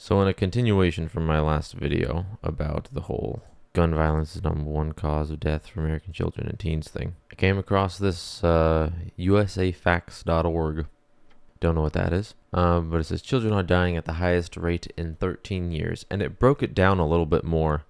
So in a continuation from my last video about the whole gun violence is #1 cause of death for American children and teens thing, I came across this usafacts.org. Don't know what that is, but it says children are dying at the highest rate in 13 years, and it broke it down a little bit more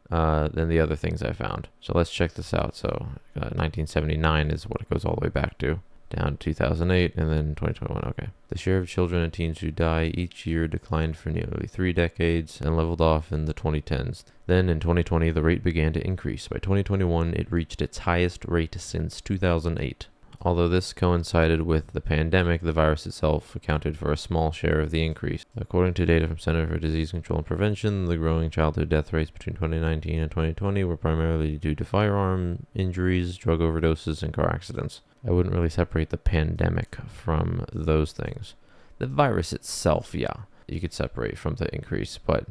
than the other things I found. So let's check this out. So 1979 is what it goes all the way back to, down to 2008, and then 2021. Okay. The share of children and teens who die each year declined for nearly 3 decades and leveled off in the 2010s. Then in 2020, the rate began to increase. By 2021, it reached its highest rate since 2008. Although this coincided with the pandemic, the virus itself accounted for a small share of the increase. According to data from Center for Disease Control and Prevention, the growing childhood death rates between 2019 and 2020 were primarily due to firearm injuries, drug overdoses, and car accidents. I wouldn't really separate the pandemic from those things. The virus itself, yeah, you could separate from the increase, but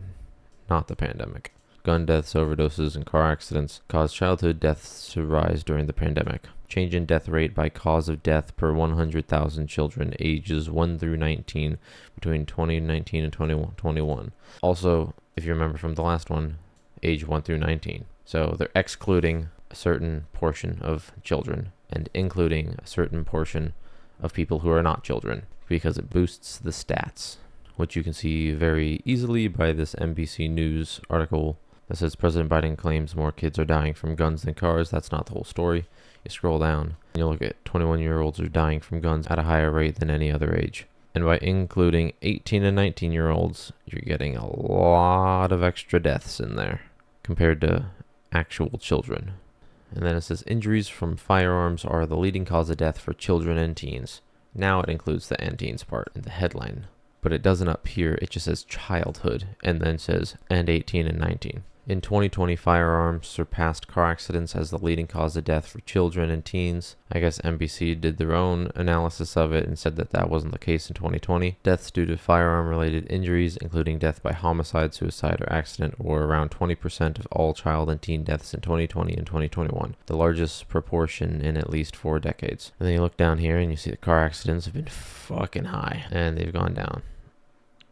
not the pandemic. Gun deaths, overdoses, and car accidents caused childhood deaths to rise during the pandemic. Change in death rate by cause of death per 100,000 children ages 1 through 19 between 2019 and 2021. Also, if you remember from the last one, age 1 through 19. So they're excluding a certain portion of children and including a certain portion of people who are not children because it boosts the stats, which you can see very easily by this NBC News article that says President Biden claims more kids are dying from guns than cars. That's not the whole story. You scroll down and you look at 21-year-olds are dying from guns at a higher rate than any other age. And by including 18 and 19-year-olds, you're getting a lot of extra deaths in there compared to actual children. And then it says injuries from firearms are the leading cause of death for children and teens. Now it includes the and teens part in the headline, but it doesn't up here. It just says childhood and then says and 18 and 19. In 2020, firearms surpassed car accidents as the leading cause of death for children and teens. I guess NBC did their own analysis of it and said that that wasn't the case in 2020. Deaths due to firearm-related injuries, including death by homicide, suicide, or accident, were around 20% of all child and teen deaths in 2020 and 2021, the largest proportion in at least 4 decades. And then you look down here and you see the car accidents have been fucking high, and they've gone down.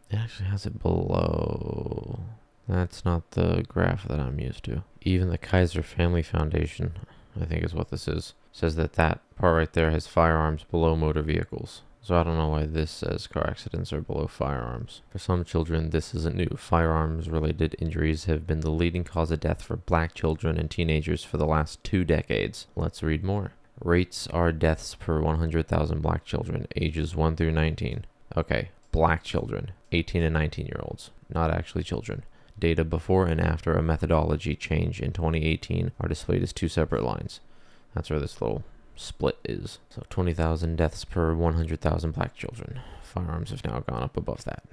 It actually has it below. That's not the graph that I'm used to. Even the Kaiser Family Foundation, I think is what this is, says that that part right there has firearms below motor vehicles. So I don't know why this says car accidents are below firearms. For some children, this isn't new. Firearms-related injuries have been the leading cause of death for black children and teenagers for the last 2 decades. Let's read more. Rates are deaths per 100,000 black children, ages 1 through 19. Okay, black children, 18 and 19-year-olds, not actually children. Data before and after a methodology change in 2018 are displayed as 2 separate lines. That's where this little split is. So 20,000 deaths per 100,000 black children. Firearms have now gone up above that.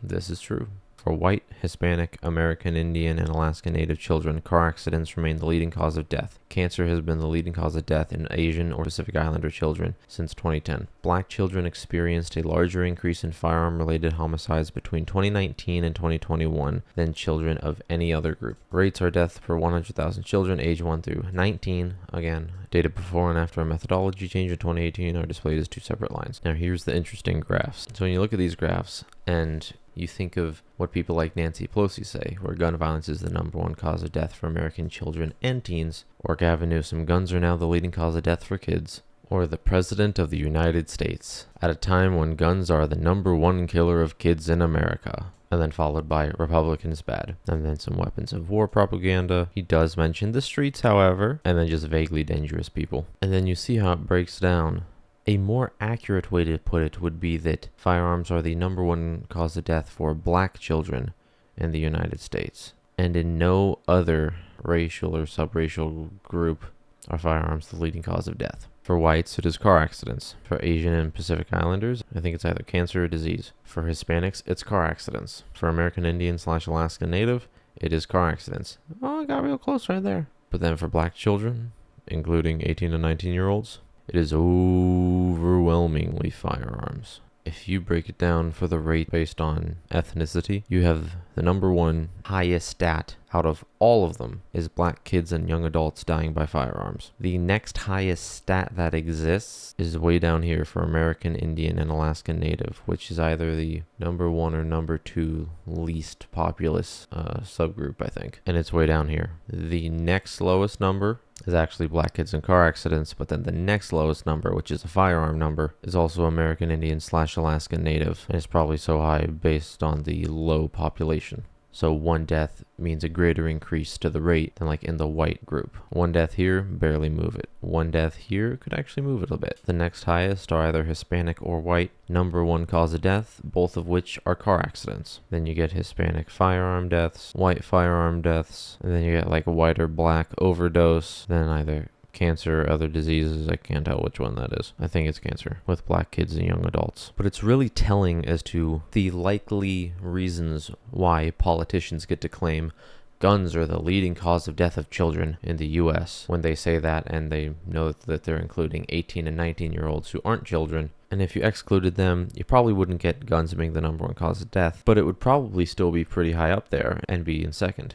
This is true. For white, Hispanic, American Indian, and Alaska Native children, car accidents remain the leading cause of death. Cancer has been the leading cause of death in Asian or Pacific Islander children since 2010. Black children experienced a larger increase in firearm-related homicides between 2019 and 2021 than children of any other group. Rates are death per 100,000 children, age 1 through 19. Again, data before and after a methodology change in 2018 are displayed as 2 separate lines. Now here's the interesting graphs. So when you look at these graphs and you think of what people like Nancy Pelosi say, where gun violence is the #1 cause of death for American children and teens, or Gavin Newsom, guns are now the leading cause of death for kids, or the President of the United States, at a time when guns are the #1 killer of kids in America. And then followed by Republicans bad. And then some weapons of war propaganda. He does mention the streets, however, and then just vaguely dangerous people. And then you see how it breaks down. A more accurate way to put it would be that firearms are the #1 cause of death for black children in the United States. And in no other racial or subracial group are firearms the leading cause of death. For whites, it is car accidents. For Asian and Pacific Islanders, I think it's either cancer or disease. For Hispanics, it's car accidents. For American Indian/Alaska Native, it is car accidents. Oh, I got real close right there. But then for black children, including 18 to 19-year-olds, it is overwhelmingly firearms. if you break it down for the rate based on ethnicity, you have the number one highest stat out of all of them is black kids and young adults dying by firearms. The next highest stat that exists is way down here for American Indian and Alaskan Native, which is either the number one or number two least populous subgroup, I think. And it's way down here. The next lowest number is actually black kids in car accidents, but then the next lowest number, which is a firearm number, is also American Indian / Alaskan Native, and it's probably so high based on the low population. So one death means a greater increase to the rate than like in the white group. One death here, barely move it. One death here could actually move it a bit. The next highest are either Hispanic or white. Number one cause of death, both of which are car accidents. Then you get Hispanic firearm deaths, white firearm deaths, and then you get like a white or black overdose, then either cancer, other diseases, I can't tell which one that is. I think it's cancer with black kids and young adults. But it's really telling as to the likely reasons why politicians get to claim guns are the leading cause of death of children in the US when they say that, and they know that they're including 18 and 19-year-olds who aren't children. And if you excluded them, you probably wouldn't get guns being the number one cause of death, but it would probably still be pretty high up there and be in second.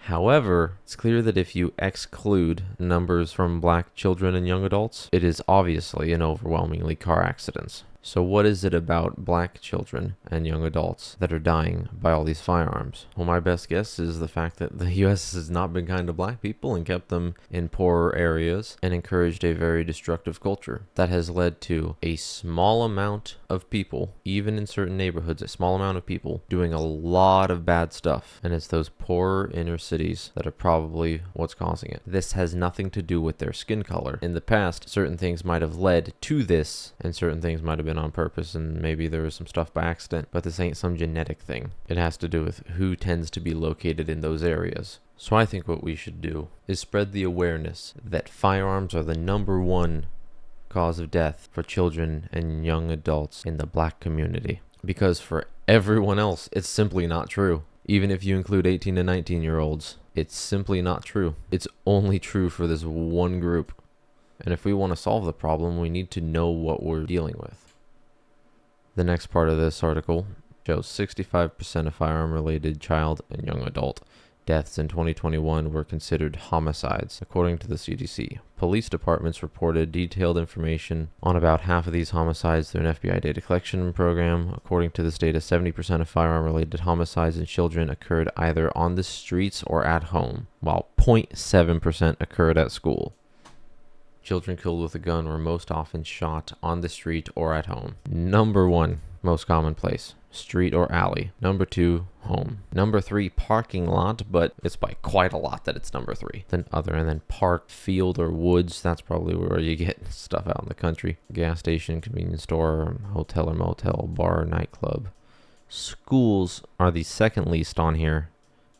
However, it's clear that if you exclude numbers from black children and young adults, it is obviously and overwhelmingly car accidents. So what is it about black children and young adults that are dying by all these firearms? Well, my best guess is the fact that the U.S. has not been kind to black people and kept them in poorer areas and encouraged a very destructive culture that has led to a small amount of people, even in certain neighborhoods, a small amount of people doing a lot of bad stuff. And it's those poorer inner cities that are probably what's causing it. This has nothing to do with their skin color. In the past, certain things might have led to this, and certain things might have been on purpose, and maybe there was some stuff by accident, but this ain't some genetic thing. It has to do with who tends to be located in those areas. So I think what we should do is spread the awareness that firearms are the number one cause of death for children and young adults in the black community. Because for everyone else, it's simply not true. Even if you include 18 to 19-year-olds, it's simply not true. It's only true for this one group. And if we want to solve the problem, we need to know what we're dealing with. The next part of this article shows 65% of firearm-related child and young adult deaths in 2021 were considered homicides, according to the CDC. Police departments reported detailed information on about half of these homicides through an FBI data collection program. According to this data, 70% of firearm-related homicides in children occurred either on the streets or at home, while 0.7% occurred at school. Children killed with a gun were most often shot on the street or at home. Number one, most common place, street or alley. Number two, home. Number three, parking lot, but it's by quite a lot that it's number three. Then other, and then park, field, or woods. That's probably where you get stuff out in the country. Gas station, convenience store, hotel or motel, bar, nightclub. Schools are the second least on here,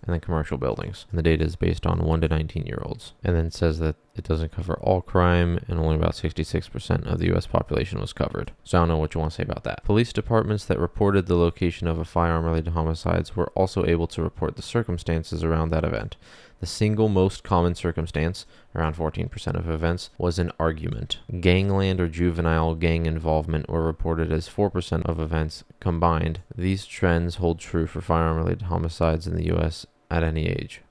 and then commercial buildings. And the data is based on 1 to 19-year-olds. And then says that it doesn't cover all crime, and only about 66% of the U.S. population was covered. So I don't know what you want to say about that. Police departments that reported the location of a firearm-related homicides were also able to report the circumstances around that event. The single most common circumstance, around 14% of events, was an argument. Gangland or juvenile gang involvement were reported as 4% of events combined. These trends hold true for firearm-related homicides in the U.S. at any age.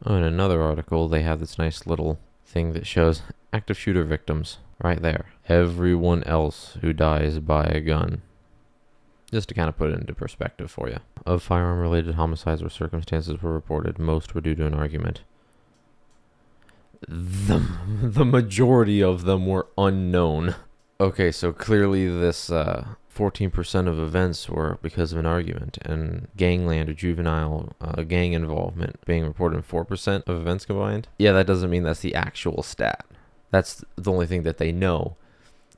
Oh, in another article, they have this nice little thing that shows active shooter victims right there. Everyone else who dies by a gun. Just to kind of put it into perspective for you. Of firearm-related homicides where circumstances were reported, most were due to an argument. The majority of them were unknown. Okay, so clearly this 14% of events were because of an argument, and gangland or juvenile gang involvement being reported in 4% of events combined. Yeah, that doesn't mean that's the actual stat. That's the only thing that they know,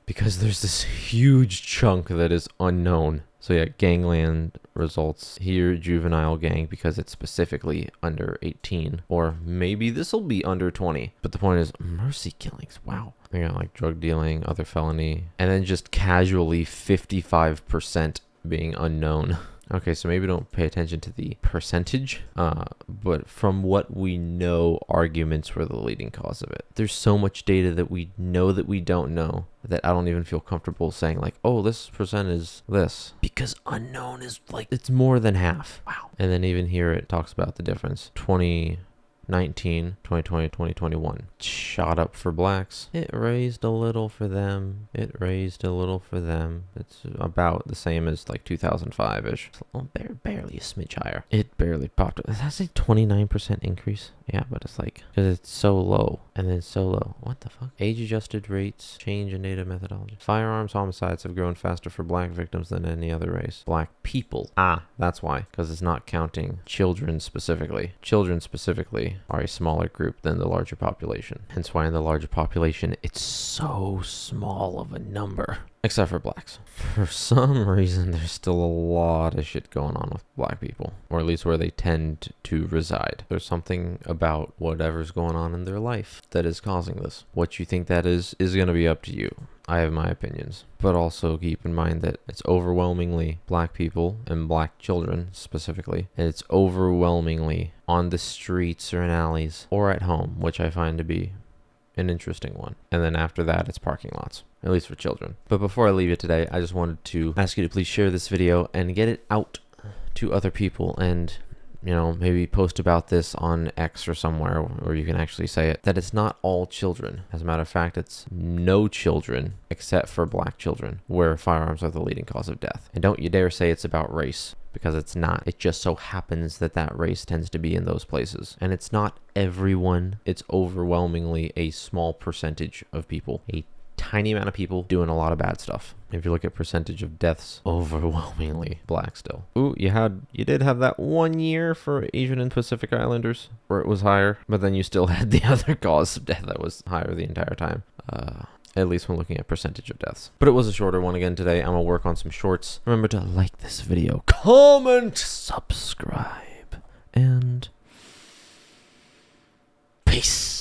because there's this huge chunk that is unknown. So yeah, gangland results here, juvenile gang, because it's specifically under 18, or maybe this will be under 20. But the point is, mercy killings, wow. They got like drug dealing, other felony, and then just casually 55% being unknown. Okay, so maybe don't pay attention to the percentage, but from what we know, arguments were the leading cause of it. There's so much data that we know that we don't know that I don't even feel comfortable saying like, oh, this percent is this, because unknown is like, it's more than half. Wow. And then even here it talks about the difference. 2019, 2020, 2021 shot up for blacks. It raised a little for them. It raised a little for them. It's about the same as like 2005-ish. Barely a smidge higher. It barely popped up. Does that say 29% increase? Yeah, but it's like, because it's so low and then so low. What the fuck? Age-adjusted rates, change in data methodology. Firearms homicides have grown faster for black victims than any other race. Black people. Ah, that's why. Because it's not counting children specifically. Children specifically are a smaller group than the larger population. Hence why in the larger population, it's so small of a number. Except for blacks. For some reason, there's still a lot of shit going on with black people. Or at least where they tend to reside. There's something about whatever's going on in their life that is causing this. What you think that is going to be up to you. I have my opinions. But also keep in mind that it's overwhelmingly black people and black children specifically. And it's overwhelmingly on the streets or in alleys or at home, which I find to be an interesting one. And then after that, it's parking lots. At least for children. But before I leave you today, I just wanted to ask you to please share this video and get it out to other people, and maybe post about this on X or somewhere where you can actually say it, that it's not all children. As a matter of fact, it's no children except for black children where firearms are the leading cause of death. And don't you dare say it's about race, because it's not. It just so happens that that race tends to be in those places. And it's not everyone. It's overwhelmingly a small percentage of people. A tiny amount of people doing a lot of bad stuff. If you look at percentage of deaths, overwhelmingly black still. Ooh, you did have that 1 year for Asian and Pacific Islanders where it was higher, but then you still had the other cause of death that was higher the entire time. At least when looking at percentage of deaths. But it was a shorter one again today. I'm gonna work on some shorts. Remember to like this video, comment, subscribe, and peace.